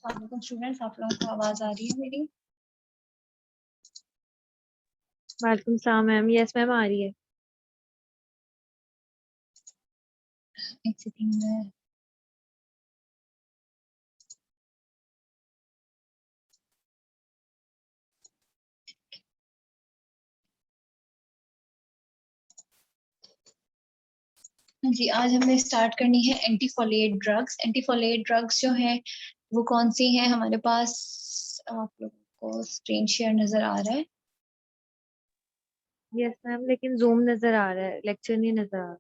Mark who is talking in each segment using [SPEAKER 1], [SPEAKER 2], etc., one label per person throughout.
[SPEAKER 1] अस्सलाम स्टूडेंट्स, आप लोगों को आवाज आ रही है मेरी?
[SPEAKER 2] वालेकुम सलाम मैम। यस मैम, आ रही है।
[SPEAKER 1] एक सेकंड में। हाँ जी, आज हमें स्टार्ट करनी है एंटीफोलिएट ड्रग्स। एंटीफोलिएट ड्रग्स जो है वो कौन सी हैं हमारे पास? आप लोगों को स्क्रीन शेयर नजर आ रहा है?
[SPEAKER 2] यस मैम, लेकिन जूम नजर आ रहा है, लेक्चर नहीं नजर आ रहा।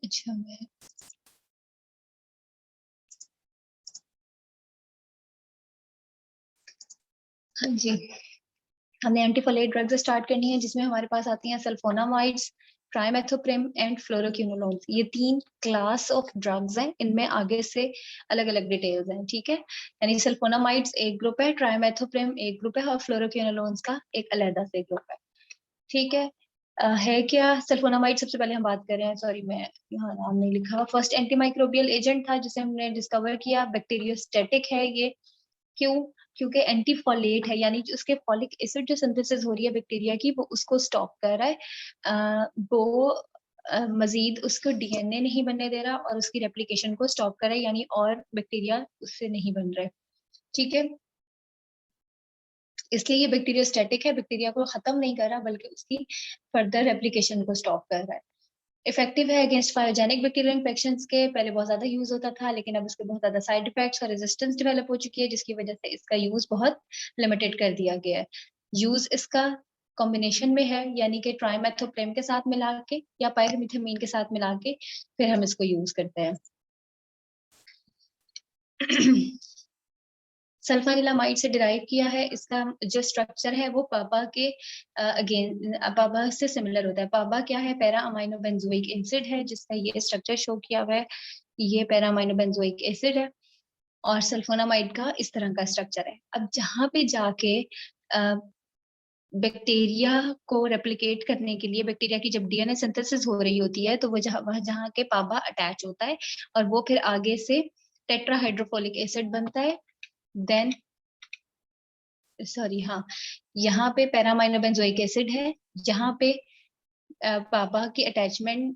[SPEAKER 1] अच्छा, मैं हाँ जी, हमने एंटीफोलिएट ड्रग्स स्टार्ट करनी है जिसमें हमारे पास आती हैं सल्फोनामाइड्स, ट्राइमेथोप्रिम एंड फ्लोरोक्विनोलोन्स। ये 3 क्लास ऑफ ड्रग्स हैं। इनमें आगे से अलग अलग डिटेल्स हैं, ठीक है। यानी सल्फोनामाइड्स एक ग्रुप है, ट्राइमेथोप्रिम एक ग्रुप है और फ्लोरोक्विनोलोन्स का एक अलग से ग्रुप है, ठीक है। है क्या सल्फोनामाइड? सबसे पहले हम बात कर रहे हैं, सॉरी मैं यहाँ नाम नहीं लिखा। फर्स्ट एंटीमाइक्रोबियल एजेंट था जिसे हमने डिस्कवर किया, बैक्टीरियोस्टैटिक है ये। क्यों? क्योंकि एंटीफोलेट है, यानी कि उसके फॉलिक एसिड जो सिंथेसिस हो रही है बैक्टीरिया की, वो उसको स्टॉप कर रहा है। वो मजीद उसको डीएनए नहीं बनने दे रहा और उसकी रेप्लिकेशन को स्टॉप कर रहा है, यानी और बैक्टीरिया उससे नहीं बन रहे, ठीक है। इसलिए ये बैक्टीरियोस्टैटिक है, बैक्टीरिया को खत्म नहीं कर रहा बल्कि उसकी फर्दर रेप्लिकेशन को स्टॉप कर रहा है। इफेक्टिव है अगेंस्ट पायोजेनिक बैक्टीरियल इन्फेक्शंस के। पहले बहुत ज्यादा यूज होता था लेकिन अब इसके बहुत ज्यादा साइड इफेक्ट्स और रेजिस्टेंस डेवलप हो चुकी है, जिसकी वजह से इसका यूज बहुत लिमिटेड कर दिया गया है। यूज इसका कॉम्बिनेशन में है, यानी कि ट्राइमेथोप्रेम के साथ मिला के या पायरमिथामीन के साथ मिला के फिर हम इसको यूज करते हैं। सल्फानिलामाइड से डिराइव किया है। इसका जो स्ट्रक्चर है वो पापा के अगेन पापा से सिमिलर होता है। पापा क्या है? पैरा अमाइनो बेंजोइक एसिड है, जिसका ये स्ट्रक्चर शो किया हुआ है। ये पैरा अमाइनो बेंजोइक एसिड है और सल्फोनामाइड का इस तरह का स्ट्रक्चर है। अब जहाँ पे जाके बैक्टीरिया को रेप्लिकेट करने के लिए, बैक्टीरिया की जब डीएनए सिंथेसिस हो रही होती है तो वह जहाँ के पापा अटैच होता है और वो फिर आगे से टेट्राहाइड्रोफोलिक एसिड बनता है। देन सॉरी हाँ, यहाँ पे पैरामाइनो बेंजोइक एसिड है, यहाँ पे पापा की अटैचमेंट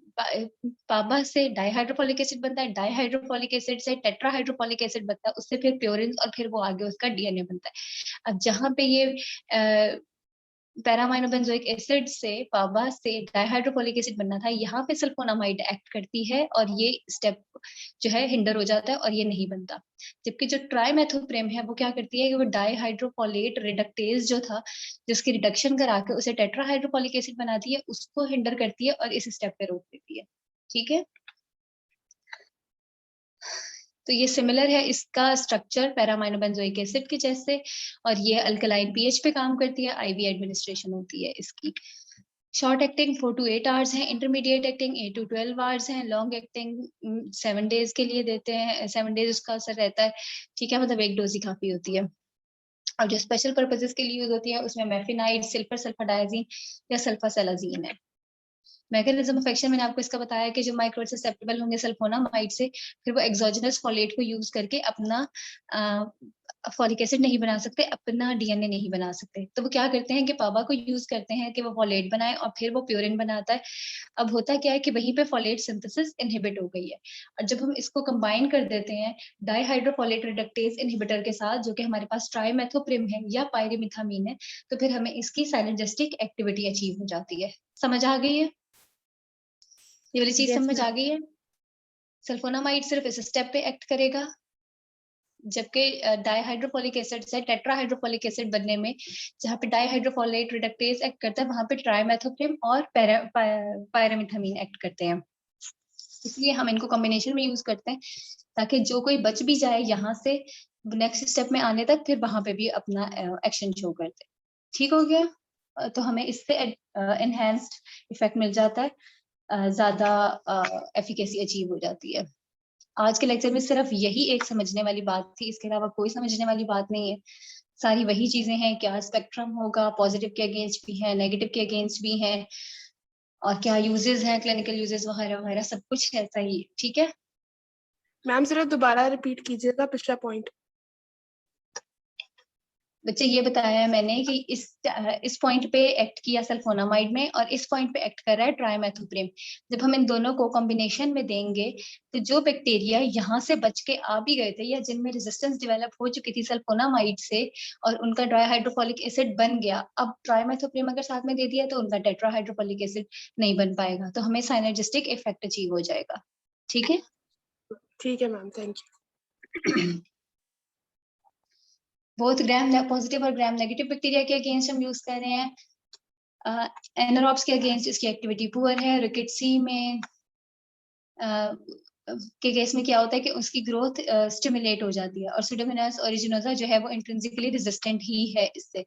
[SPEAKER 1] पापा से डाइहाइड्रोफोलिक एसिड बनता है, डाइहाइड्रोफोलिक एसिड से टेट्राहाइड्रोफोलिक एसिड बनता है, उससे फिर प्योरिन और फिर वो आगे उसका डीएनए बनता है। अब जहाँ पे ये पैरामाइनो बेंजोइक एसिड से पापा से डाइहाइड्रोफोलिक एसिड बनना था, यहाँ पे सल्फोनामाइड एक्ट करती है और ये स्टेप जो है हिंडर हो जाता है और ये नहीं बनता। जबकि जो ट्राइमेथोप्रेम है वो क्या करती है कि वो डाइहाइड्रोफोलेट रिडक्टेज जो था, जिसकी रिडक्शन करा के उसे टेट्राहाइड्रोफोलिक एसिड बनाती है, उसको हिंडर करती है और इस स्टेप पे रोक देती है, ठीक है। तो ये सिमिलर है इसका स्ट्रक्चर पैरामाइनो बेंजोइक एसिड के जैसे, और ये अल्कलाइन पीएच पे काम करती है। आईवी एडमिनिस्ट्रेशन होती है इसकी। शॉर्ट एक्टिंग 4 to 8 आवर्स है, इंटरमीडिएट एक्टिंग 8 to 12 आवर्स है, लॉन्ग एक्टिंग 7 डेज के लिए देते हैं, 7 डेज उसका असर रहता है, ठीक है। मतलब एक डोज ही काफी होती है। और जो स्पेशल पर्पजेस के लिए यूज होती है उसमें मेफिनाइड, सिल्फर सल्फाडाइजीन या सल्फासेलाजीन है। मैकेनिज्म ऑफ एक्शन मैंने आपको इसका बताया कि जो माइक्रोब ससेप्टेबल होंगे सल्फोनामाइड से, फिर वो एक्सोजेनस फॉलेट को यूज करके अपना फॉलिक एसिड नहीं बना सकते, अपना डीएनए नहीं बना सकते। तो वो क्या करते हैं कि पापा को यूज करते हैं कि वो फॉलेट बनाए और फिर वो प्योरिन बनाता है। अब होता क्या है कि वहीं पे फॉलेट सिंथेसिस इनहिबिट हो गई है, और जब हम इसको कंबाइन कर देते हैं डाइहाइड्रोफोलेट रिडक्टेज इनहिबिटर के साथ, जो कि हमारे पास ट्राइमेथोप्रिम है या पायरिमिथामीन है, तो फिर हमें इसकी साइनर्जिस्टिक एक्टिविटी अचीव हो जाती है। समझ आ गई है? ये वाली चीज
[SPEAKER 2] यस
[SPEAKER 1] समझ
[SPEAKER 2] मैम।
[SPEAKER 1] आ गई है? सल्फोनामाइड सिर्फ इस स्टेप पे एक्ट करेगा, जबकि डाइहाइड्रोफोलिक एसिड से टेट्राहाइड्रोफोलिक एसिड बनने में जहाँ पे डाइहाइड्रोफोलेट रिडक्टेज एक्ट करता है, वहां पे ट्राइमेथोप्रिम और पायरामिथामीन एक्ट करते हैं। इसलिए हम इनको कॉम्बिनेशन में यूज करते हैं ताकि जो कोई बच भी जाए यहाँ से नेक्स्ट स्टेप में आने तक, फिर वहां पे भी अपना एक्शन शो करते हैं। ठीक हो गया? तो हमें इससे एनहेंस्ड इफेक्ट मिल जाता है, ज्यादा एफिकेसी अचीव हो जाती है। आज के लेक्चर में सिर्फ यही एक समझने वाली बात थी, इसके अलावा कोई समझने वाली बात नहीं है। सारी वही चीजें हैं, क्या स्पेक्ट्रम होगा, पॉजिटिव के अगेंस्ट भी है, नेगेटिव के अगेंस्ट भी है, और क्या यूजेस हैं, क्लिनिकल यूजेस वगैरह वगैरह, सब कुछ ऐसा ही है। ठीक है
[SPEAKER 3] मैम जरा दोबारा रिपीट कीजिएगा पिछला पॉइंट।
[SPEAKER 1] बच्चे, ये बताया है मैंने कि इस पॉइंट पे एक्ट किया सल्फोनामाइड में, और इस पॉइंट पे एक्ट कर रहा है ट्राइमेथोप्रिम। जब हम इन दोनों को कॉम्बिनेशन में देंगे तो जो बैक्टीरिया यहाँ से बच के आ भी गए थे या जिनमें रेजिस्टेंस डेवलप हो चुकी थी सल्फोनामाइड से और उनका ड्राई हाइड्रोफोलिक एसिड बन गया, अब ट्राइमेथोप्रिम अगर साथ में दे दिया तो उनका टेट्रा हाइड्रोफोलिक एसिड नहीं बन पाएगा, तो हमें साइनर्जिस्टिक इफेक्ट अचीव हो जाएगा। ठीक है
[SPEAKER 3] ठीक है ma'am, thank you.
[SPEAKER 1] Both gram positive और ग्राम नेगेटिव बैक्टीरिया के अगेंस्ट हम यूज कर रहे हैं। एनारोब्स के अगेंस्ट इसकी एक्टिविटी पुअर है। रिकेट्सी में के केस में क्या होता है कि उसकी ग्रोथ स्टिमुलेट हो जाती है, और सुडोमोनास ओरिजिनोसा जो है वो इंट्रिंसिकली रेजिस्टेंट ही है इससे।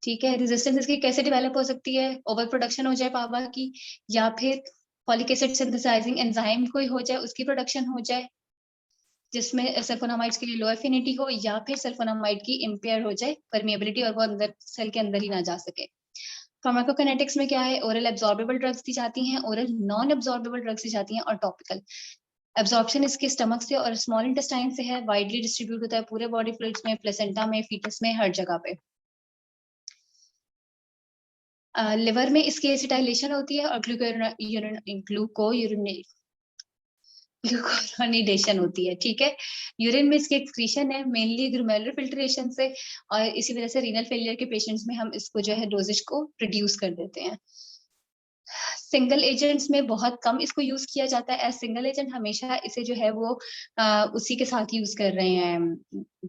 [SPEAKER 1] ठीक है, रेजिस्टेंस इसकी कैसे डेवलप हो सकती है? ओवर प्रोडक्शन हो जाए पावा की, या फिर फॉलिक एसिड सिंथेसाइजिंग एंजाइम कोई हो जाए, उसकी प्रोडक्शन हो जाए जिसमें सल्फोनामाइड्स के लिए लो एफिनिटी हो, या फिर सल्फोनामाइड की इम्पेयर हो जाए परमिएबिलिटी और वो अंदर सेल के अंदर ही ना जा सके। फार्माकोकाइनेटिक्स में क्या है? ओरल एब्जॉर्बेबल ड्रग्स दी जाती हैं, ओरल नॉन एब्जॉर्बेबल ड्रग्स दी जाती हैं, और टॉपिकल। एब्जॉर्प्शन इसके स्टमक से और स्मॉल इंटेस्टाइन से है, वाइडली डिस्ट्रीब्यूट होता है पूरे बॉडी फ्लूइड्स में, प्लेसेंटा में, फीटस में, हर जगह पे। लिवर में इसकी एसिटाइलेशन होती है और ग्लूकोरोनिडेशन होती है। ठीक है, यूरिन में इसकी एक्सक्रीशन है मेनली ग्लोमेरुलर फिल्ट्रेशन से, और इसी वजह से रीनल फेलियर के पेशेंट्स में हम इसको जो है डोजेज को रिड्यूस कर देते हैं। सिंगल एजेंट्स में बहुत कम इसको यूज किया जाता है। एज सिंगल एजेंट हमेशा इसे जो है वो उसी के साथ यूज कर रहे हैं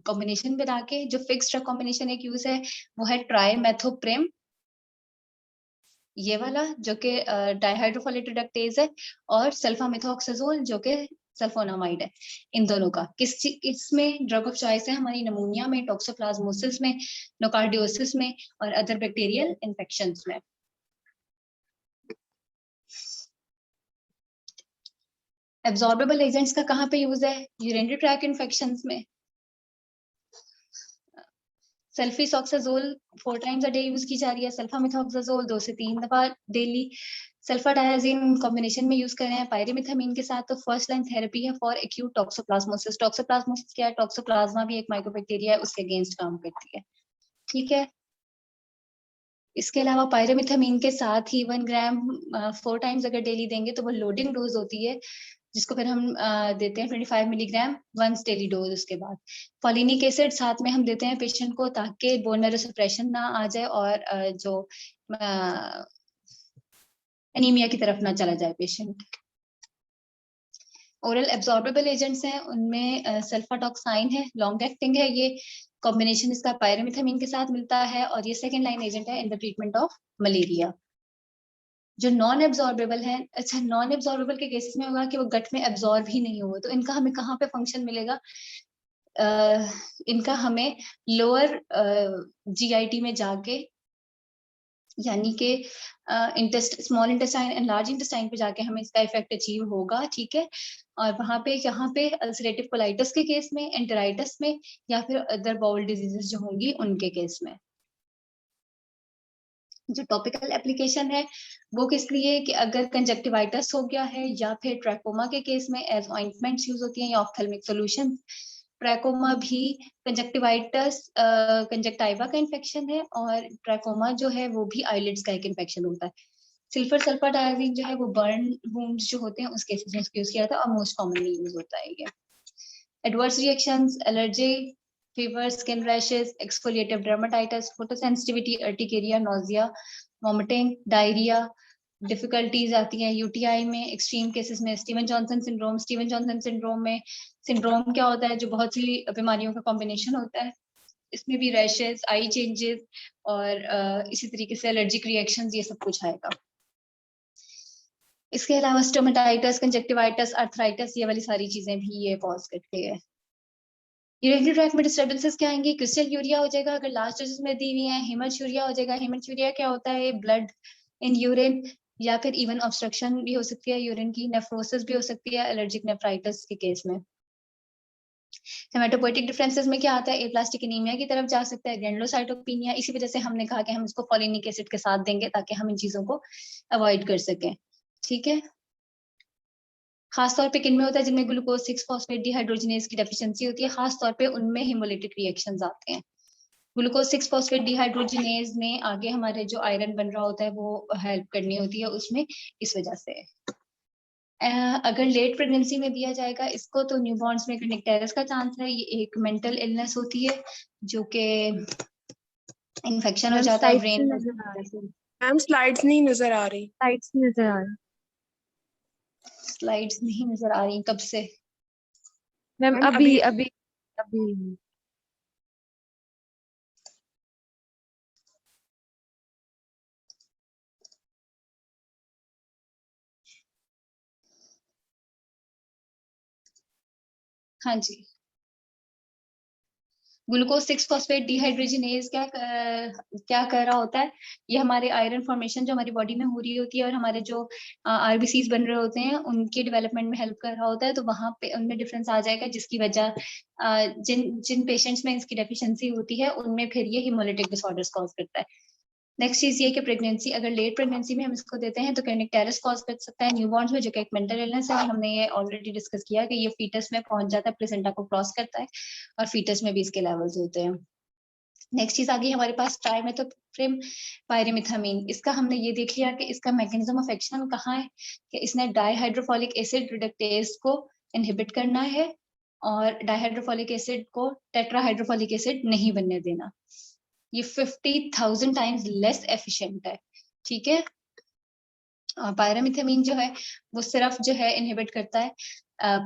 [SPEAKER 1] कॉम्बिनेशन बना के। जो फिक्स्ड ड्रग कॉम्बिनेशन एक यूज है वो है ट्राइमेथोप्रिम, ये वाला जो कि डाइहाइड्रोफोलेट रिडक्टेज है, और सल्फामेथोक्साजोल जो कि सल्फोनामाइड है। इन दोनों का किसमें ड्रग ऑफ चॉइस है? हमारी निमोनिया में, टॉक्सोप्लाज्मोसिस में, नोकार्डियोसिस में, और अदर बैक्टीरियल इन्फेक्शंस में। एब्जॉर्बेबल एजेंट्स का कहाँ पे यूज है? यूरिनरी ट्रैक इन्फेक्शंस में। सल्फीसॉक्साजोल 4 टाइम्स अ डे यूज की जा रही है। सल्फामेथोक्साजोल 2 से 3 दफा डेली। सल्फाडायाजीन कॉम्बिनेशन में यूज कर रहे हैं पायरिमिथामीन के साथ, तो फर्स्ट लाइन थेरेपी है फॉर एक्यूट टॉक्सोप्लाज्मोसिस। टॉक्सोप्लाज्मोसिस क्या है? टॉक्सोप्लाज्मा भी एक माइक्रोबैक्टीरिया है, उसके अगेंस्ट काम करती है। ठीक है, इसके अलावा पायरिमिथामीन के साथ ही 1 ग्राम 4 टाइम्स अगर डेली देंगे तो वो लोडिंग डोज होती है, जिसको फिर हम देते हैं 25 मिलीग्राम वंस डेली डोज। उसके बाद फॉलिनिक एसिड साथ में हम देते हैं पेशेंट को, ताकि बोन मैरो सप्रेशन ना आ जाए और जो एनीमिया की तरफ ना चला जाए पेशेंट। ओरल एब्जॉर्बेबल एजेंट्स हैं, उनमें सल्फाटॉक्साइन है, लॉन्ग एक्टिंग है, ये कॉम्बिनेशन इसका पायरिमिथामीन के साथ मिलता है, और ये सेकेंड लाइन एजेंट है in the treatment of malaria. जो नॉन एब्जॉर्बेबल है, अच्छा नॉन एब्जॉर्बेबल के केसेस में होगा कि वो गट में एब्जॉर्ब ही नहीं हुआ, तो इनका हमें कहाँ पे फंक्शन मिलेगा? इनका हमें लोअर जीआईटी में जाके, यानी कि small intestine and large intestine पे जाके हमें इसका इफेक्ट अचीव होगा। ठीक है, और वहां पे यहाँ पे अल्सरेटिव कोलाइटिस के केस में, एंटेराइटिस में, या फिर अदर बाउल डिजीजेस जो होंगी उनके केस में। जो टॉपिकल एप्लीकेशन है वो किस लिए? कि अगर कंजक्टिवाइटिस हो गया है या फिर ट्रैकोमा के केस में एज ऑइंटमेंट्स यूज होती हैं, या ऑप्थेल्मिक सॉल्यूशन। ट्रैकोमा भी कंजक्टिवाइटिस कंजक्टाइवा का इन्फेक्शन है, और ट्रैकोमा जो है वो भी आईलिड्स का एक इन्फेक्शन होता है। सल्फर डायजीन जो है वो बर्न वुंड्स जो होते हैं उस केसेस में यूज किया था, और मोस्ट कॉमनली यूज होता है ये। Adverse reactions, allergy, fever, skin rashes, exfoliative dermatitis, photosensitivity, urticaria, nausea, vomiting, diarrhea, difficulties आती हैं यूटीआई में, एक्सट्रीम केसेस में Steven Johnson syndrome. Steven Johnson syndrome में, सिंड्रोम क्या होता है? जो बहुत सी बीमारियों का कॉम्बिनेशन होता है, इसमें भी रैशेस, आई चेंजेस, और इसी तरीके से एलर्जिक रिएक्शंस, ये सब कुछ आएगा। इसके अलावा स्टोमेटाइटिस, कंजक्टिवाइटिस, आर्थराइटिस, ये वाली सारी चीजें भी ये कॉज करते हैं। यूरिनरी ट्रैक में डिस्टर्बेंसेस क्या आएंगे? क्रिस्टल यूरिया हो जाएगा अगर लास्ट डोजेस में दी हुई है। हेमचूरिया हो जाएगा। हेमचूरिया क्या होता है? ब्लड इन यूरिन, या फिर इवन ऑब्स्ट्रक्शन भी हो सकती है यूरिन की। नेफ्रोसिस भी हो सकती है एलर्जिक नेफ्राइटिस के केस में। हेमेटोपोइटिक डिफरेंसेस में क्या आता है, एप्लास्टिक एनीमिया की तरफ जा सकता है, ग्रैनुलोसाइटोपेनिया। इसी वजह से हमने कहा कि हम इसको फोलिनिक एसिड के साथ देंगे ताकि हम इन चीजों को अवॉइड कर सकें। ठीक है, खासतौर पे किन में होता है, जिनमें ग्लूकोज 6 फॉस्फेट डिहाइड्रोजिनेज की डेफिशिएंसी होती है, खासतौर पे उनमें हिमोलिटिक रिएक्शंस आते हैं। ग्लूकोज 6 फॉस्फेट डिहाइड्रोजिनेज में आगे हमारे जो आयरन बन रहा होता है वो हेल्प करनी होती है उसमें, इस वजह से। अगर लेट प्रेगनेंसी में दिया जाएगा इसको तो न्यूबॉर्न्स में क्लिनिकटेरिस का चांस है। ये एक मेंटल इलनेस होती है जो कि इन्फेक्शन हो
[SPEAKER 2] मैम
[SPEAKER 1] जाता है
[SPEAKER 2] स्लाइड्स
[SPEAKER 1] ब्रेन
[SPEAKER 2] नहीं नजर आ रही,
[SPEAKER 3] मैम स्लाइड्स नहीं नजर आ रही।
[SPEAKER 2] स्लाइड्स नहीं नजर आ रही
[SPEAKER 1] स्लाइड्स नहीं नजर आ रही कब से?
[SPEAKER 2] मैम।
[SPEAKER 3] मैम
[SPEAKER 2] अभी
[SPEAKER 3] अभी
[SPEAKER 2] अभी अभी
[SPEAKER 1] हाँ जी, ग्लूकोज 6 फॉस्फेट डिहाइड्रोजिनेज क्या कर रहा होता है, ये हमारे आयरन फॉर्मेशन जो हमारी बॉडी में हो रही होती है और हमारे जो आरबीसीज बन रहे होते हैं उनके डेवलपमेंट में हेल्प कर रहा होता है। तो वहां पे उनमें डिफरेंस आ जाएगा, जिसकी वजह जिन जिन पेशेंट्स में इसकी डेफिशिएंसी होती है उनमें फिर ये हिमोलिटिक डिसऑर्डर्स कॉज करता है। नेक्स्ट चीज ये कि प्रेगनेंसी, अगर लेट प्रेगनेंसी में हम इसको देते हैं तो क्लिनिकटेरिस कॉज कर सकता है न्यूबॉर्न्स में, जो कि एक मेंटल इलनेस है। और हमने ये ऑलरेडी डिस्कस किया कि ये फीटस में पहुंच जाता है, प्लेसेंटा को क्रॉस करता है और फीटस में भी इसके लेवल्स होते हैं। नेक्स्ट चीज आ गई हमारे पास ट्राइमेथोप्रिम पायरिमिथामिन। इसका हमने ये देख लिया कि इसका मैकेनिज्म ऑफ एक्शन कहाँ है, कि इसने डाइहाइड्रोफोलिक एसिड रिडक्टेज को इनहिबिट करना है और डाइहाइड्रोफोलिक एसिड को टेट्राहाइड्रोफोलिक एसिड नहीं बनने देना। ये 50,000 टाइम्स लेस एफिशिएंट है। ठीक है, पायरामिथामिन जो है वो सिर्फ जो है इनहिबिट करता है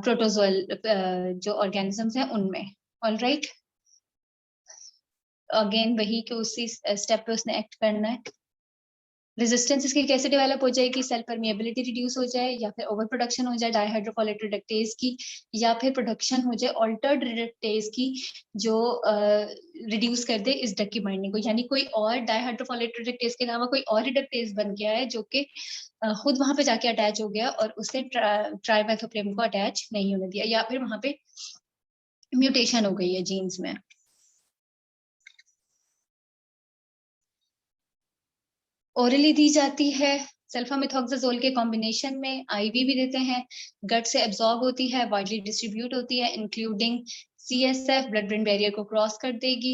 [SPEAKER 1] प्रोटोजोअल जो ऑर्गेनिजम्स हैं उनमें। ऑलराइट, अगेन वही कि उसी स्टेप पे उसने एक्ट करना है। रेजिस्टेंस इसकी कैसे डेवलप हो जाएगी, सेल परमिएबिलिटी रिड्यूस हो जाए या फिर ओवर प्रोडक्शन हो जाए डाइहाइड्रोफोलेट रिडक्टेज की, या फिर प्रोडक्शन हो जाए ऑल्टर्ड रिडक्टेज की जो रिड्यूस कर दे इस ड्रग की बाइंडिंग को। यानी कोई और डाइहाइड्रोफोलेट रिडक्टेज के अलावा कोई और रिडक्टेज बन गया है जो कि खुद वहां पे जाके अटैच हो गया और उसने ट्राइमेथोप्रिम को अटैच नहीं होने दिया, या फिर वहां पे म्यूटेशन हो गई है जीन्स में। ओरली दी जाती है सल्फामेथोक्साजोल के कॉम्बिनेशन में, आईवी भी देते हैं, गट से एब्जॉर्ब होती है, वाइडली डिस्ट्रीब्यूट होती है including CSF, blood brain barrier को क्रॉस कर देगी,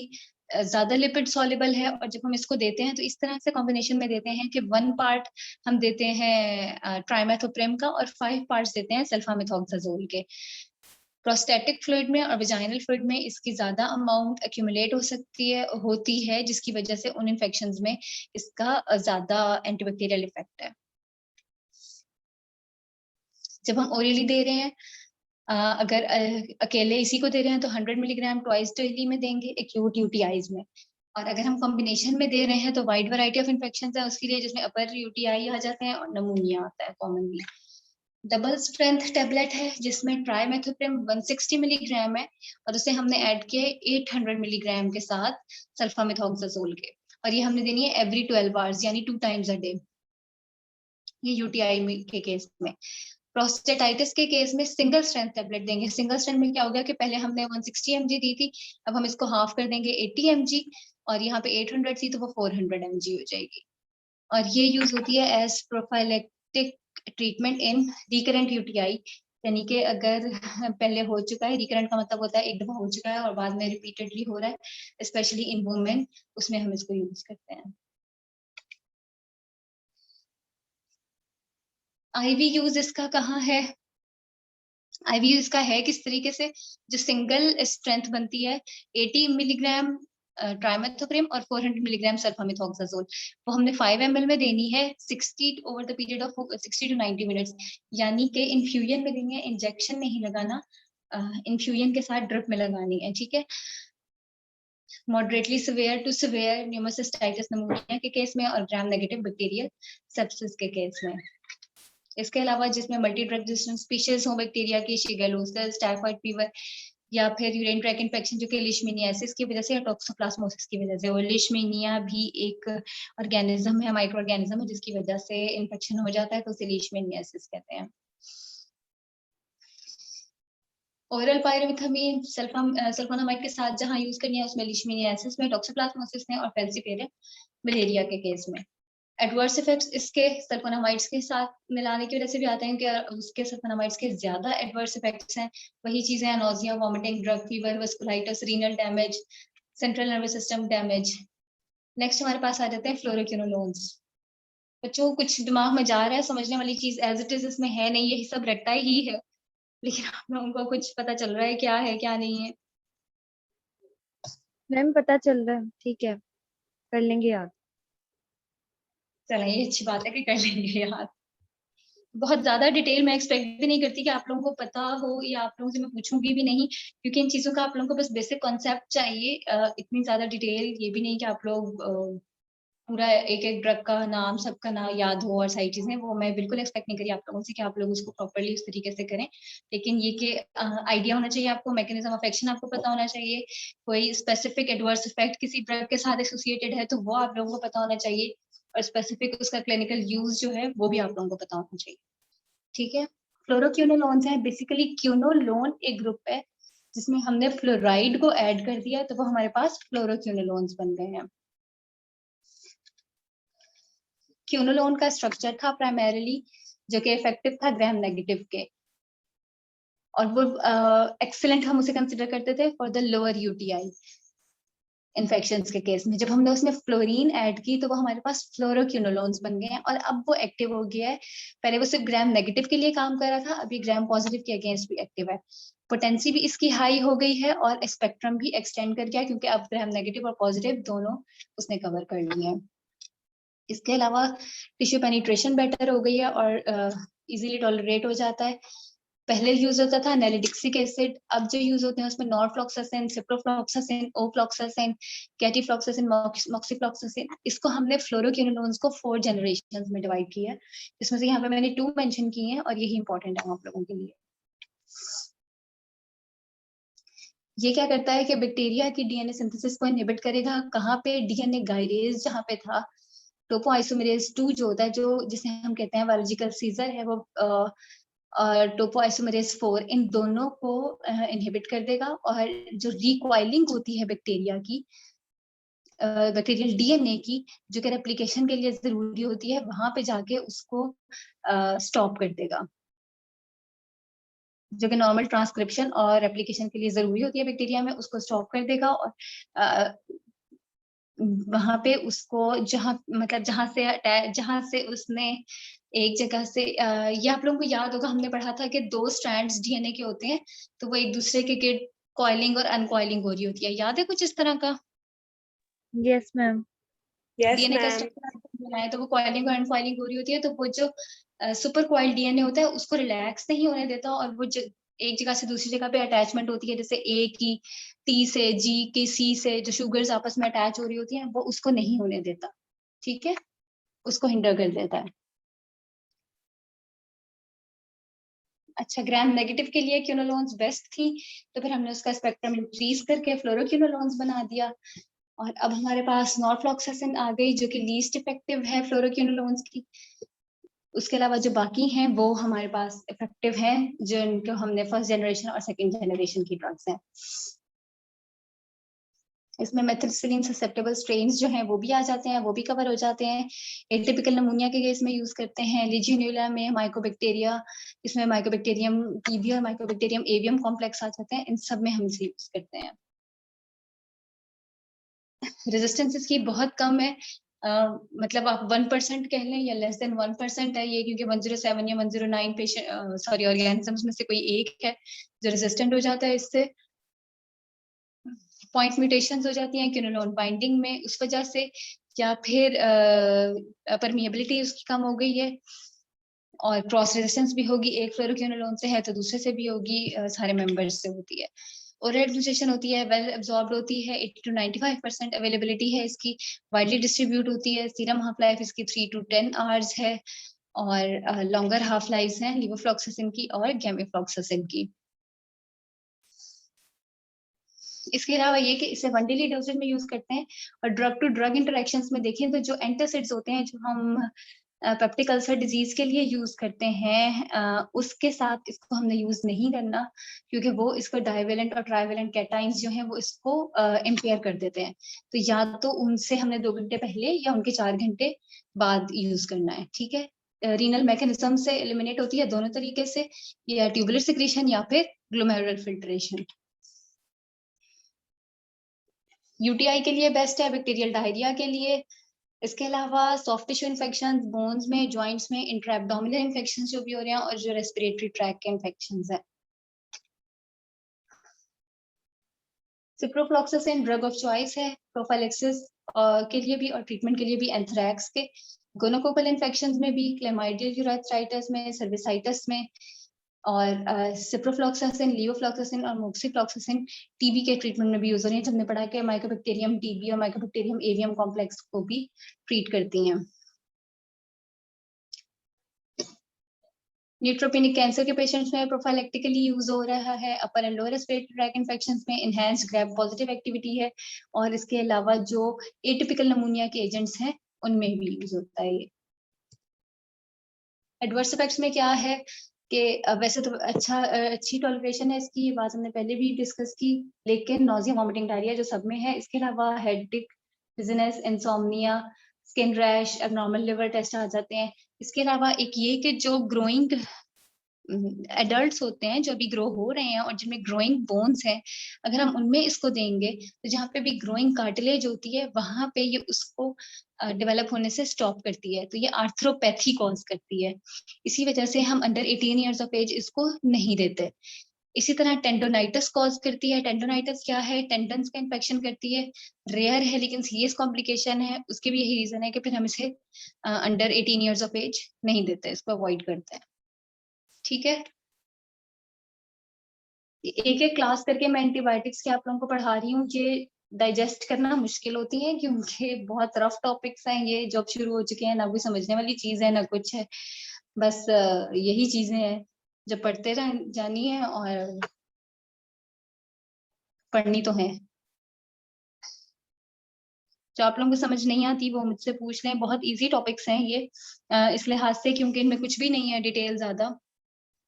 [SPEAKER 1] ज्यादा लिपिड सॉल्युबल है। और जब हम इसको देते हैं तो इस तरह से कॉम्बिनेशन में देते हैं कि 1 पार्ट हम देते हैं ट्राइमेथोप्रिम का और 5 पार्ट्स देते हैं सल्फामेथोक्साजोल के। प्रोस्टेटिक फ्लूइड में और वेजाइनल फ्लूइड में इसकी ज्यादा अमाउंट एक्यूमुलेट होती है जिसकी वजह से उन इन्फेक्शंस में इसका ज्यादा एंटीबैक्टीरियल इफेक्ट है। जब हम ओरली दे रहे हैं, अगर अकेले इसी को दे रहे हैं तो 100 मिलीग्राम ट्वाइस डेली में देंगे एक्यूट यूटीआईज में। और अगर हम कॉम्बिनेशन में दे रहे हैं तो वाइड वैरायटी ऑफ इन्फेक्शन है उसके लिए, जिसमें अपर यूटीआई आ जाते हैं और नमूनिया आता है कॉमनली। डबल स्ट्रेंथ टेबलेट है जिसमें ट्राइमेथोप्रिम 160 मिलीग्राम है और उसे हमने ऐड किया 800 मिलीग्राम के साथ सल्फामेथोक्साजोल के, और ये हमने देनी है एवरी 12 आवर्स यानी 2 टाइम्स अ डे। ये यूटीआई के केस में। प्रोस्टेटाइटिस के केस में सिंगल स्ट्रेंथ टेबलेट देंगे। सिंगल स्ट्रेंथ में क्या हो गया कि पहले हमने 160 mg दी थी, अब हम इसको हाफ कर देंगे 80 mg, और यहाँ पे 800 थी तो वो 400 mg हो जाएगी। और ये यूज होती है as prophylactic treatment in recurrent UTI, यानी कि अगर पहले हो चुका है, रिकरेंट का मतलब होता है एक दफा हो चुका है और बाद में रिपीटेडली हो रहा है, स्पेशली इन वुमेन, उसमें हम इसको यूज करते हैं। आईवी यूज इसका कहाँ है? आईवी यूज इसका है किस तरीके से, जो सिंगल स्ट्रेंथ बनती है 80 मिलीग्राम ट्राइमेथोप्रिम और 400 मिलीग्राम सल्फामेथोक्साजोल, वो हमने 5 ml में देनी है 60 over the period of 60 to 90 minutes, यानी कि इन्फ्यूजन में देनी है, इंजेक्शन नहीं लगाना, इन्फ्यूजन के साथ ड्रिप में लगानी है। ठीक है, moderately severe to severe pneumocystis pneumonia के केस में और ग्राम नेगेटिव बैक्टीरियल सेप्सिस के केस में। इसके अलावा जिसमें मल्टी ड्रग रेजिस्टेंट स्पीशीज हो बैक्टीरिया की, शिगेलोसिस, टाइफाइड फीवर या फिर यूरिन ट्रैक इन्फेक्शन जो कि लिशमीनियासिस की वजह से या टॉक्सोप्लाज्मोसिस की वजह से, और लिशमीनिया भी एक ऑर्गेनिज्म है, माइक्रो ऑर्गेनिज्म है जिसकी वजह से इन्फेक्शन हो जाता है तो उसे लिशमीनियासिस कहते हैं। ओरल पायरिथामिन सल्फोनामाइड के साथ जहाँ यूज करनी है उसमें लीशमनियासिस में, टॉक्सोप्लाज्मोसिस में और फेंसिपेरिया मलेरिया के केस में। एडवर्स इफेक्ट्स इसके सल्फोनामाइड्स के साथ मिलाने की वजह से भी आते हैं कि उसके सल्फोनामाइड्स के ज्यादा एडवर्स इफेक्ट्स हैं। वही चीजें हैं, nausea, vomiting, drug fever, vasculitis, renal damage, central nervous system damage. Next हमारे पास आ जाते हैं फ्लोरोक्विनोलोन्स। बच्चों कुछ दिमाग में जा रहा है, समझने वाली चीज एज इट इज इसमें है नहीं, यही सब रट्टा ही है, लेकिन आप लोगों को कुछ पता चल रहा है क्या है क्या नहीं है?
[SPEAKER 2] मैम पता चल रहा है, ठीक है, कर लेंगे याद।
[SPEAKER 1] चलें, ये अच्छी बात है कि कर लेंगे याद। बहुत ज्यादा डिटेल मैं एक्सपेक्ट भी नहीं करती कि आप लोगों को पता हो, या आप लोगों से मैं पूछूंगी भी नहीं, क्योंकि इन चीजों का आप लोगों को बस बेसिक कॉन्सेप्ट चाहिए। इतनी ज्यादा डिटेल ये भी नहीं कि आप लोग पूरा एक एक ड्रग का नाम सबका नाम याद हो और सारी चीजें, वो मैं बिल्कुल एक्सपेक्ट नहीं करी आप लोगों से कि आप लोग उसको प्रॉपरली उस तरीके से करें। लेकिन ये कि आइडिया होना चाहिए आपको, मैकेनिज्म ऑफ एक्शन आपको पता होना चाहिए, कोई स्पेसिफिक एडवर्स इफेक्ट किसी ड्रग के साथ एसोसिएटेड है तो वो आप लोगों को पता होना चाहिए, और स्पेसिफिक उसका क्लिनिकल यूज जो है वो भी आप लोगों को पता होना चाहिए। ठीक है। फ्लोरोक्विनोलोन्स है, बेसिकली क्विनोलोन एक ग्रुप है जिसमें हमने फ्लोराइड को ऐड कर दिया तो वो हमारे पास फ्लोरोक्विनोलोन्स बन गए हैं। क्विनोलोन का स्ट्रक्चर था प्राइमरीली जो कि इफेक्टिव था ग्राम नेगेटिव के, और वो एक्सीलेंट हम उसे कंसिडर करते थे for the lower UTI infections के केस में। जब हमने उसमें फ्लोरीन ऐड की तो वो हमारे पास फ्लोरोक्विनोलोन्स बन गए हैं, और अब वो एक्टिव हो गया है। पहले वो सिर्फ ग्राम नेगेटिव के लिए काम कर रहा था, अभी ग्राम पॉजिटिव के अगेंस्ट भी एक्टिव है। पोटेंसी भी इसकी हाई हो गई है और स्पेक्ट्रम भी एक्सटेंड कर गया, क्योंकि अब ग्राम नेगेटिव और पॉजिटिव दोनों उसने कवर कर लिए हैं। इसके अलावा टिश्यू पेनिट्रेशन बेटर हो गई है और इजीली टॉलरेट हो जाता है। पहले यूज होता था नेलिडिक्सिक एसिड, अब जो यूज होते हैं उसमें नॉरफ्लॉक्सासिन, सिप्रोफ्लॉक्सासिन, ओफ्लॉक्सासिन, कैटीफ्लॉक्सासिन, मॉक्सीफ्लॉक्सासिन। इसको हमने फ्लोरोक्विनोलोन्स को 4 जनरेशंस में डिवाइड किया है, इसमें से यहाँ पे मैंने 2 मेंशन किए हैं और यही इंपॉर्टेंट है आप लोगों के लिए। ये क्या करता है कि बैक्टीरिया की डीएनए सिंथेसिस को इनहिबिट करेगा। कहाँ पे? डीएनए गायरेज जहाँ पे था, टोपोआइसोमेरेज 2 जो होता है, जो जिसे हम कहते हैं बायोलॉजिकल सीजर है, वो टोपोआइसोमेरेज 4, इन दोनों को इनहिबिट कर देगा। और जो रिकॉइलिंग होती है बैक्टीरिया की, बैक्टीरियल डीएनए की, जो कि रेप्लिकेशन के लिए जरूरी होती है, वहां पे जाके उसको स्टॉप कर देगा, जो कि नॉर्मल ट्रांसक्रिप्शन और रेप्लिकेशन के लिए जरूरी होती है बैक्टीरिया में, उसको स्टॉप कर देगा। और वहां पे उसको जहां मतलब जहां से उसने एक जगह से ये आप लोगों को याद होगा, हमने पढ़ा था कि 2 स्ट्रैंड्स डीएनए के होते हैं, तो वो एक दूसरे के गिर्द कॉइलिंग और अनकॉइलिंग हो रही होती है। याद है कुछ इस तरह का?
[SPEAKER 2] Yes ma'am.
[SPEAKER 3] यस
[SPEAKER 1] डीएनए का
[SPEAKER 3] मैम।
[SPEAKER 1] स्ट्रक्चर बनाए तो वो कॉइलिंग और अनकॉइलिंग हो रही होती है, तो वो जो सुपर कॉइल डीएनए होता है उसको रिलैक्स नहीं होने देता, और वो एक जगह से दूसरी जगह पे अटैचमेंट होती है, जैसे ए की टी से, जी की सी से, जो शुगर्स आपस में अटैच हो रही होती हैं, वो उसको नहीं होने देता। ठीक है, उसको हिंडर कर देता है। अच्छा, ग्राम नेगेटिव के लिए क्विनोलोन्स बेस्ट थी, तो फिर हमने उसका स्पेक्ट्रम इंक्रीज करके फ्लोरोक्विनोलोन्स बना दिया। और अब हमारे पास नॉरफ्लॉक्सासिन आ गई, जो कि लीस्ट इफेक्टिव है फ्लोरोक्विनोलोन्स की। उसके अलावा जो बाकी हैं वो हमारे पास इफेक्टिव हैं, जो इनको हमने फर्स्ट जनरेशन और सेकंड जनरेशन की ड्रग्स हैं। इसमें मेथिसिलिन ससेप्टेबल स्ट्रेन्स जो हैं वो भी आ जाते हैं, वो भी कवर हो जाते हैं। एटिपिकल नमूनिया के केस में यूज करते हैं, लीजियोनेला में माइकोबैक्टीरिया, इसमें माइकोबैक्टीरियम टीबी और माइकोबैक्टीरियम एवियम कॉम्प्लेक्स आ जाते हैं, इन सब में हम इसे यूज करते हैं। रेजिस्टेंस इसकी बहुत कम है, मतलब आप 1% कह लें या लेस देन 1% है ये, क्योंकि 107 या 109 पेशेंट सॉरी ऑर्गेनिजम्स में से कोई एक है जो रेजिस्टेंट हो जाता है इससे। पॉइंट म्यूटेशंस हो जाती हैं क्विनोलोन बाइंडिंग में, उस वजह से, या फिर परमिएबिलिटी उसकी कम हो गई है, और क्रॉस रेजिस्टेंस भी होगी, एक फ्लोरोक्विनोलोन से है तो दूसरे से भी होगी, सारे मेंबर्स से होती है। ओरल एडमिनिस्ट्रेशन होती है, वेल एब्जॉर्ब्ड होती है, 80 to 95% अवेलेबिलिटी है इसकी, वाइडली डिस्ट्रीब्यूट होती है। सीरम हाफ लाइफ इसकी 3 to 10 आवर्स है, और लॉन्गर हाफ लाइफ है लिवोफ्लॉक्सासिन की और गैमीफ्लॉक्सासिन की। इसके अलावा ये कि इसे 1 डेली डोजेज में यूज करते हैं। और ड्रग टू ड्रग इंटरेक्शंस में देखें तो जो एंटासिड्स होते हैं, जो हम पेप्टिक अल्सर डिजीज के लिए यूज करते हैं, उसके साथ इसको हमने यूज नहीं करना, क्योंकि वो इसको डाइवेलेंट और ट्राइवेलेंट कैटाइंस जो हैं वो इसको इम्पेयर कर देते हैं। तो या तो उनसे हमने 2 घंटे पहले या उनके 4 घंटे बाद यूज करना है, ठीक है। रीनल मैकेनिज्म से एलिमिनेट होती है दोनों तरीके से, या ट्यूबुलर सिक्रीशन या फिर ग्लोमेरुलर फिल्ट्रेशन। यूटीआई के लिए बेस्ट है, बैक्टीरियल डायरिया के लिए। इसके अलावा सॉफ्ट टिश्यू इन्फेक्शन, बोन्स में, जॉइंट्स में, इंट्राएब्डोमिनल इन्फेक्शन जो भी हो रहे हैं, और जो रेस्पिरेटरी ट्रैक के इन्फेक्शन है। सिप्रोफ्लॉक्सासिन ड्रग ऑफ चॉइस है प्रोफाइलेक्सिस के लिए भी और ट्रीटमेंट के लिए भी, एंथ्रैक्स के, गोनोकोकल इन्फेक्शन में भी, क्लेमाइडियल यूरेथ्राइटिस में, सर्विसाइटिस में, और सिप्रोफ्लॉक्सासिन, लियोफ्लॉक्सासिन और मोक्सीफ्लॉक्सासिन टीबी के ट्रीटमेंट में भी यूज हो रही है। हमने पढ़ा कि माइकोबैक्टीरियम टीबी और माइकोबैक्टीरियम एवियम कॉम्प्लेक्स को भी ट्रीट करती हैं। न्यूट्रोपेनिक कैंसर के पेशेंट्स में प्रोफाइलेक्टिकली यूज हो रहा है। Upper and lower respiratory tract infections में इनहैंस्ड ग्रैब पॉजिटिव एक्टिविटी है, और इसके अलावा जो एटिपिकल नमूनिया के एजेंट्स हैं उनमें भी यूज होता है ये। एडवर्स इफेक्ट्स में क्या है कि वैसे तो अच्छी टॉलरेशन है इसकी, ये बात हमने पहले भी डिस्कस की, लेकिन नॉजिया, वॉमिटिंग, डायरिया जो सब में है। इसके अलावा headache, dizziness, insomnia, skin rash, abnormal liver test आ जाते हैं। इसके अलावा एक ये कि जो ग्रोइंग एडल्ट्स होते हैं, जो अभी ग्रो हो रहे हैं और जिनमें ग्रोइंग बोन्स हैं, अगर हम उनमें इसको देंगे तो जहाँ पे भी ग्रोइंग कार्टिलेज होती है वहां पे ये उसको डेवलप होने से स्टॉप करती है, तो ये आर्थ्रोपैथी कॉज करती है। इसी वजह से हम अंडर 18 ईयर्स ऑफ एज इसको नहीं देते। इसी तरह टेंडोनाइटिस कॉज करती है। टेंडोनाइटिस क्या है? टेंडन्स का इन्फेक्शन करती है, रेयर है लेकिन सीरियस कॉम्प्लिकेशन है। उसके भी यही रीजन है कि फिर हम इसे अंडर 18 ईयर्स ऑफ एज नहीं देते, इसको अवॉइड करते हैं, ठीक है। एक एक क्लास करके मैं एंटीबायोटिक्स के आप लोगों को पढ़ा रही हूँ। ये डाइजेस्ट करना मुश्किल होती है क्योंकि बहुत रफ टॉपिक्स हैं, ये जब शुरू हो चुके हैं ना कोई समझने वाली चीज है ना कुछ है, बस यही चीजें हैं जो पढ़ते जानी है और पढ़नी तो है। जो आप लोगों को समझ नहीं आती वो मुझसे पूछ लें, बहुत इजी टॉपिक्स हैं ये इस लिहाज से क्योंकि इनमें कुछ भी नहीं है डिटेल ज्यादा।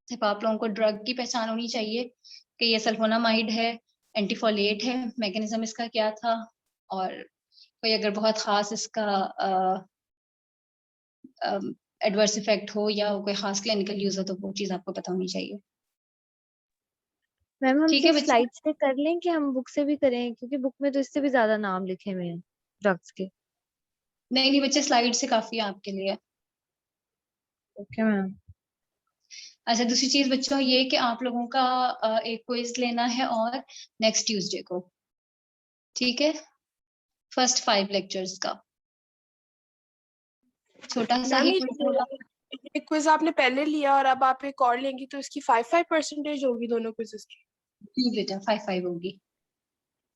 [SPEAKER 1] सिर्फ आप लोगों को ड्रग की पहचान होनी चाहिए कि ये सल्फोनामाइड है, एंटीफोलेट है, मैकेनिज्म इसका क्या था, और कोई अगर बहुत खास इसका एडवर्स इफेक्ट हो या कोई खास क्लिनिकल यूज हो तो वो चीज आपको पता होनी चाहिए।
[SPEAKER 2] मैम हम
[SPEAKER 1] ठीक है
[SPEAKER 2] सिर्फ
[SPEAKER 1] बच्चे,
[SPEAKER 2] स्लाइड से कर लें कि हम बुक से भी करें, क्योंकि बुक में तो इससे भी ज्यादा नाम लिखे हुए हैं ड्रग्स के।
[SPEAKER 1] नहीं नहीं बच्चे, स्लाइड से काफी है आपके लिए।
[SPEAKER 2] Okay ma'am.
[SPEAKER 1] अच्छा, दूसरी चीज बच्चों ये कि आप लोगों का एक क्विज लेना है और नेक्स्ट ट्यूसडे को, ठीक है, फर्स्ट 5 लेक्चर्स का छोटा सा
[SPEAKER 3] मैम
[SPEAKER 1] ही क्विज होगा।
[SPEAKER 3] ये क्विज आपने पहले लिया और अब आप एक और लेंगी तो इसकी 5% होगी दोनों क्विजेस की।
[SPEAKER 1] जी बेटा, 5 होगी।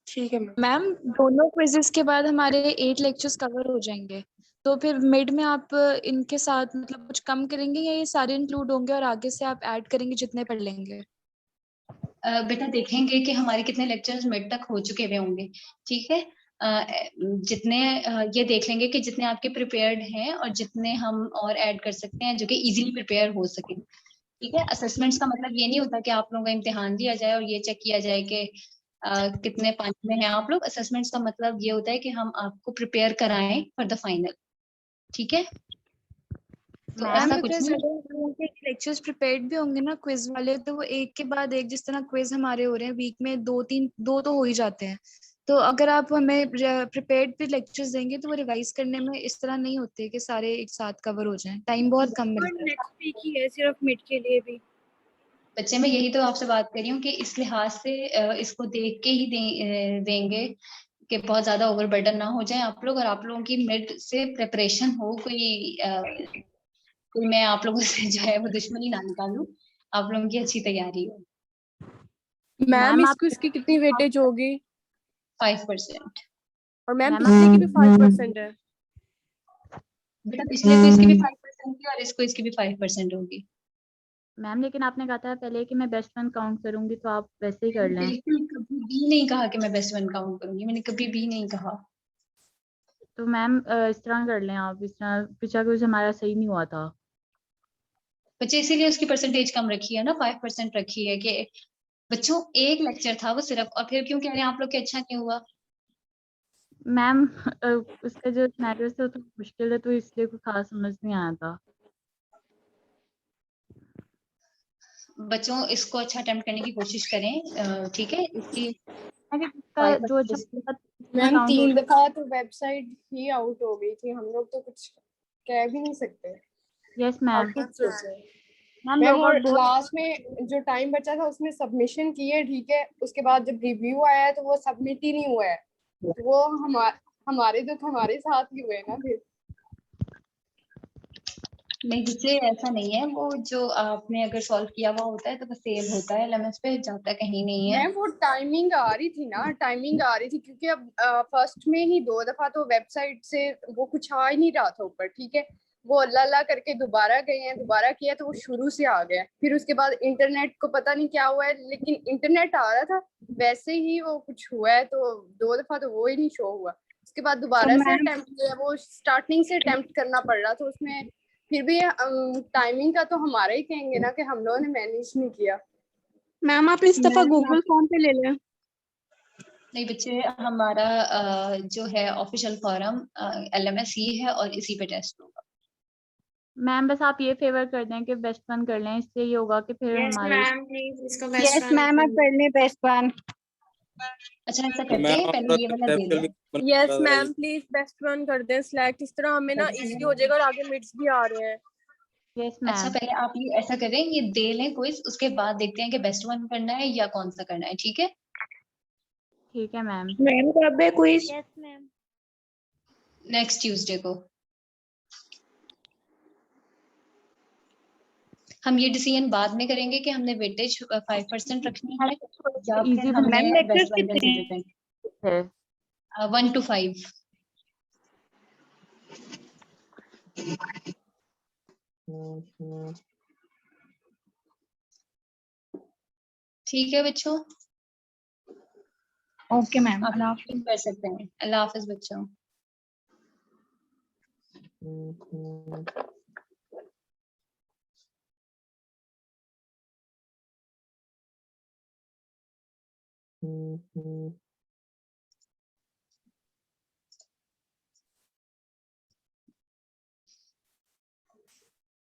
[SPEAKER 3] ठीक है मैम।
[SPEAKER 4] मैम दोनों क्विजेस के बाद हमारे 8 लेक्चर्स कवर हो जाएंगे, तो फिर मिड में आप इनके साथ मतलब कुछ कम करेंगे या ये सारे इंक्लूड होंगे और आगे से आप ऐड करेंगे जितने पढ़ लेंगे?
[SPEAKER 1] बेटा देखेंगे कि हमारे कितने लेक्चर्स मिड तक हो चुके हुए होंगे, ठीक है। जितने ये देख लेंगे कि जितने आपके प्रिपेयर्ड हैं और जितने हम और ऐड कर सकते हैं जो कि इजीली प्रिपेयर हो सके, ठीक है। असेसमेंट्स का मतलब ये नहीं होता कि आप लोगों का इम्तिहान दिया जाए और ये चेक किया जाए कि कितने पानी में हैं आप लोग। असेसमेंट्स का मतलब ये होता है कि हम आपको प्रिपेयर कराएं फॉर द फाइनल, ठीक है। तो
[SPEAKER 4] मैम
[SPEAKER 1] ऐसा कुछ
[SPEAKER 4] बिकॉज
[SPEAKER 1] नहीं।
[SPEAKER 4] अगर हम लोगों के लेक्चर्स प्रिपेयर्ड भी होंगे ना क्विज वाले, तो वो एक के बाद एक, जिस तरह क्विज हमारे हो रहे हैं वीक में 2 तो हो ही जाते हैं, तो अगर आप हमें प्रिपेयर्ड भी लेक्चर्स देंगे तो वो रिवाइज करने में इस तरह नहीं होते कि सारे एक साथ कवर हो जाएं, टाइम बहुत कम मिलता है।
[SPEAKER 5] नेक्स्ट वीक ही है सिर्फ मिड के लिए भी।
[SPEAKER 1] बच्चे मैं यही तो आपसे बात कर रही हूँ कि इस लिहाज से इसको देख के ही देंगे कि बहुत ज्यादा ओवरबर्डन ना हो जाए आप लोग, और आप लोगों की मिड से प्रिपरेशन हो, कोई मैं आप लोगों से जो है वो दुश्मनी ना निकालूं, आप लोगों की अच्छी तैयारी हो।
[SPEAKER 3] मैम
[SPEAKER 4] मैम
[SPEAKER 3] इस
[SPEAKER 4] आप
[SPEAKER 3] क्विज की कितनी वेटेज होगी?
[SPEAKER 1] 5%।
[SPEAKER 3] और मैम
[SPEAKER 4] मैम
[SPEAKER 3] पिछले की भी 5% है?
[SPEAKER 1] बेटा पिछले क्विज की भी 5% की और इस क्विज की भी 5% होगी।
[SPEAKER 5] मैम लेकिन आपने कहा था पहले कि मैं बेस्ट वन काउंट करूंगी, तो आप वैसे ही कर लें।
[SPEAKER 1] बिल्कुल कभी भी नहीं कहा कि मैं बेस्ट वन काउंट करूंगी, मैंने कभी भी नहीं कहा।
[SPEAKER 5] तो मैम इस तरह कर लें आप, इस तरह पिछला क्विज हमारा सही नहीं हुआ था।
[SPEAKER 1] बच्चे इसीलिए उसकी परसेंटेज कम रखी है ना, 5% रखी है कि बच्चों एक लेक्चर था वो सिर्फ, और फिर क्यों कह रहे हैं आप लोग कि अच्छा क्यों हुआ?
[SPEAKER 5] मैम उसका जो सिनेरियो था तो मुश्किल है, तो इसलिए कोई खास समझ नहीं आया था।
[SPEAKER 1] बच्चों इसको अच्छा अटेम्प्ट करने की कोशिश करें, ठीक है? इसकी
[SPEAKER 5] अगर इसका जो अच्छा
[SPEAKER 1] 5%
[SPEAKER 5] होगा तो इसमें
[SPEAKER 6] मैम
[SPEAKER 5] काउंट
[SPEAKER 6] 3 दफा तो वेबसाइट ही आउट हो गई थी, हम लोग तो कुछ कह भी नहीं सकते।
[SPEAKER 5] यस
[SPEAKER 6] आप
[SPEAKER 5] मैम।
[SPEAKER 6] कुछ सोचें
[SPEAKER 5] मैम
[SPEAKER 6] मैम।
[SPEAKER 5] लोग
[SPEAKER 6] और
[SPEAKER 5] बहुत
[SPEAKER 6] लास्ट में जो टाइम बचा था उसमें सबमिशन किए, ठीक है, उसके बाद जब रिव्यू आया है तो वो सबमिट ही नहीं हुआ है, तो वो हमारे दुख हमारे साथ ही हुए ना फिर।
[SPEAKER 1] नहीं बच्चे ऐसा नहीं है, वो जो आपने अगर सॉल्व किया हुआ होता है तो वो सेव होता है एलएमएस पे, जाता कहीं नहीं है।
[SPEAKER 6] मैम वो टाइमिंग आ रही थी ना, टाइमिंग आ रही थी क्योंकि अब फर्स्ट में ही 2 दफा तो वेबसाइट से वो कुछ आ ही नहीं रहा था ऊपर, ठीक है। वो अल्लाह अल्लाह करके दोबारा गए हैं, दोबारा किया तो वो शुरू से आ गया। फिर उसके बाद इंटरनेट को पता नहीं क्या हुआ है, लेकिन इंटरनेट आ रहा था वैसे ही वो कुछ हुआ है, तो 2 दफा तो वो ही नहीं शो हुआ। उसके बाद दोबारा से अटेम्प्ट किया, वो स्टार्टिंग से अटेम्प्ट करना पड़ रहा था उसमें। फिर भी टाइमिंग का तो हमारा ही कहेंगे ना कि हम लोगों ने मैनेज नहीं किया।
[SPEAKER 3] मैम आप इस दफा गूगल फॉर्म पे ले लें।
[SPEAKER 1] नहीं बच्चे, हमारा जो है ऑफिशियल फॉरम एलएमएस ही है और इसी पे टेस्ट होगा।
[SPEAKER 5] मैम बस आप ये फेवर कर दें कि बेस्ट वन कर लें, इससे ये होगा कि फिर
[SPEAKER 7] यस
[SPEAKER 5] हमारे
[SPEAKER 7] मैम प्लीज इसको बेस्ट
[SPEAKER 8] यस
[SPEAKER 7] वन
[SPEAKER 8] मैम आप कर लें बेस्ट वन।
[SPEAKER 1] अच्छा ऐसा
[SPEAKER 9] तो
[SPEAKER 1] करते
[SPEAKER 9] मैम
[SPEAKER 1] हैं,
[SPEAKER 9] आप
[SPEAKER 1] पहले ये वाला दे
[SPEAKER 9] एक्चुअली
[SPEAKER 1] लें।
[SPEAKER 3] Yes ma'am please best one कर दें सिलेक्ट, इस तरह हमें ना इजी हो जाएगा और आगे मिड्स भी आ रहे हैं।
[SPEAKER 5] यस
[SPEAKER 1] अच्छा
[SPEAKER 5] मैम।
[SPEAKER 1] पहले आप ये ऐसा करें, ये दे लें क्विज, उसके बाद देखते हैं कि बेस्ट वन करना है या कौन सा करना है, ठीक है?
[SPEAKER 5] ठीक है मैम।
[SPEAKER 7] मैम कब है quiz?
[SPEAKER 2] Yes ma'am.
[SPEAKER 1] Next Tuesday को। हम ये डिसीजन बाद में करेंगे कि हमने वेटेज 5% रखनी है या
[SPEAKER 5] इजी
[SPEAKER 1] फिर
[SPEAKER 5] बना
[SPEAKER 1] हमने
[SPEAKER 8] मैम
[SPEAKER 1] बेस्ट
[SPEAKER 8] लेक्चर्स
[SPEAKER 1] वन
[SPEAKER 8] कितने
[SPEAKER 1] कंसीडर
[SPEAKER 8] हैं?
[SPEAKER 1] करेंगे।
[SPEAKER 5] है।
[SPEAKER 1] 1 to 5। ठीक है बच्चों,
[SPEAKER 8] ओके मैम,
[SPEAKER 1] आप
[SPEAKER 8] अल्लाह हाफिज़।
[SPEAKER 1] कर सकते हैं। अल्लाह हाफिज बच्चों।